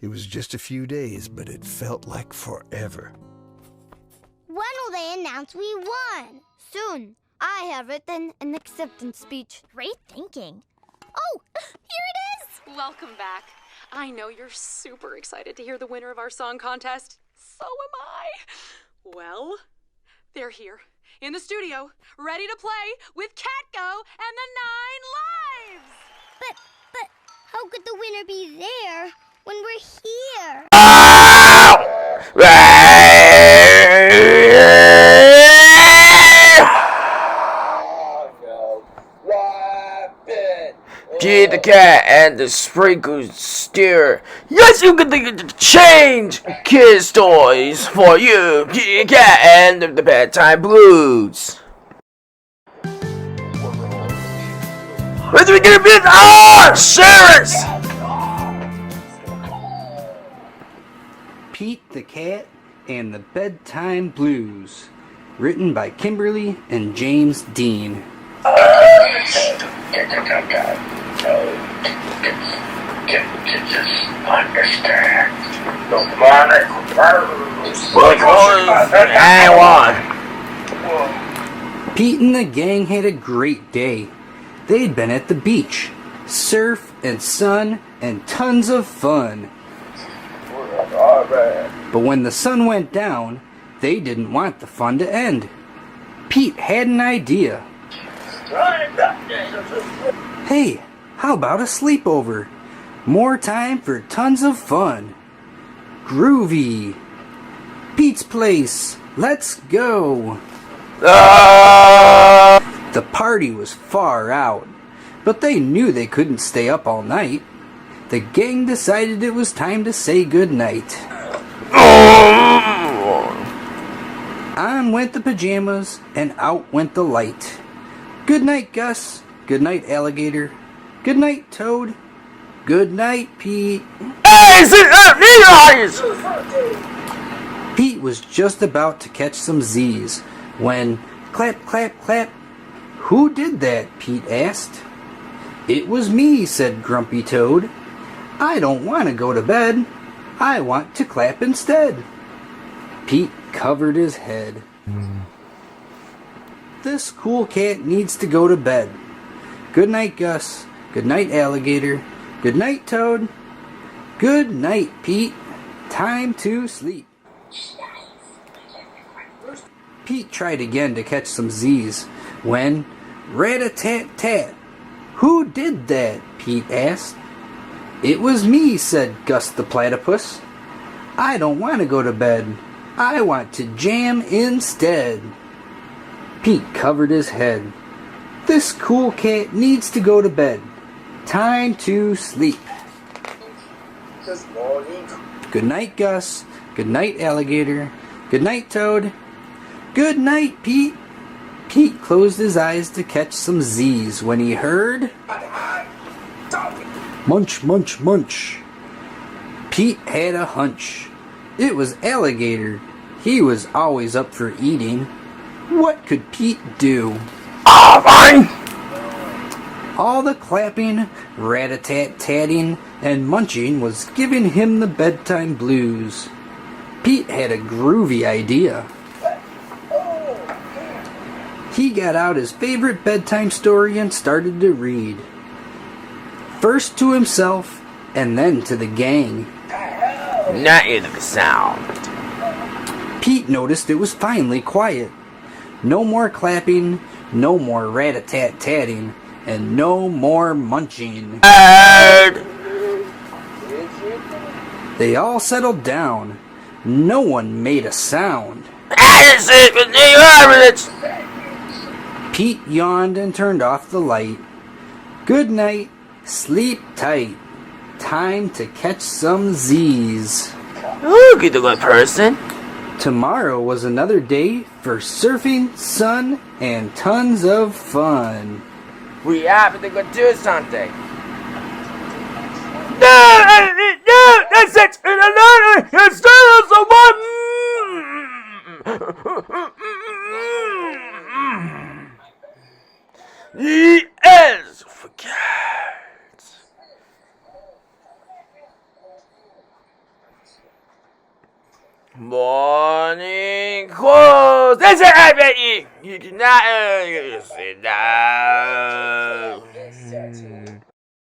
It was just a few days, but it felt like forever. When will they announce we won? Soon. I have written an acceptance speech. Great thinking. Oh, here it is! Welcome back. I know you're super excited to hear the winner of our song contest. So am I. Well, they're here in the studio, ready to play with Catgo and the 9 Lives. But how could the winner be there when we're here? Pete the cat and the sprinkle steer. Yes, you can change kids' toys for you, Pete the cat and the Bedtime Blues. Where's we gonna be? Sheriffs! Pete the Cat and the Bedtime Blues, written by Kimberly and James Dean. Pete and the gang had a great day. They'd been at the beach, surf and sun and tons of fun. But when the sun went down, they didn't want the fun to end. Pete had an idea. Hey, how about a sleepover? More time for tons of fun. Groovy. Pete's place. Let's go. The party was far out, but they knew they couldn't stay up all night. The gang decided it was time to say goodnight. On went the pajamas, and out went the light. Good night, Gus. Good night, Alligator. Good night, Toad. Good night, Pete. Pete was just about to catch some Z's when, clap, clap, clap. Who did that? Pete asked. It was me, said Grumpy Toad. I don't want to go to bed. I want to clap instead. Pete covered his head. This cool cat needs to go to bed. Good night, Gus. Good night, Alligator. Good night, Toad. Good night, Pete. Time to sleep. Pete tried again to catch some Z's when, rat-a-tat-tat. Who did that? Pete asked. It was me, said Gus the Platypus. I don't want to go to bed. I want to jam instead. Pete covered his head. This cool cat needs to go to bed. Time to sleep. Good night, Gus. Good night, Alligator. Good night, Toad. Good night, Pete. Pete closed his eyes to catch some Z's when he heard... Munch, munch, munch. Pete had a hunch. It was Alligator. He was always up for eating. What could Pete do? Fine! All the clapping, rat-a-tat-tatting, and munching was giving him the bedtime blues. Pete had a groovy idea. He got out his favorite bedtime story and started to read. First to himself, and then to the gang. Not in the sound. Pete noticed it was finally quiet. No more clapping, no more rat-a-tat-tatting, and no more munching. They all settled down. No one made a sound. Pete yawned and turned off the light. Good night, sleep tight. Time to catch some Z's. Look at the good person. Tomorrow was another day for surfing, sun, and tons of fun. We have to go do something. That's it. He is forget. Morning clothes. That's it, I bet you. You do not sit down.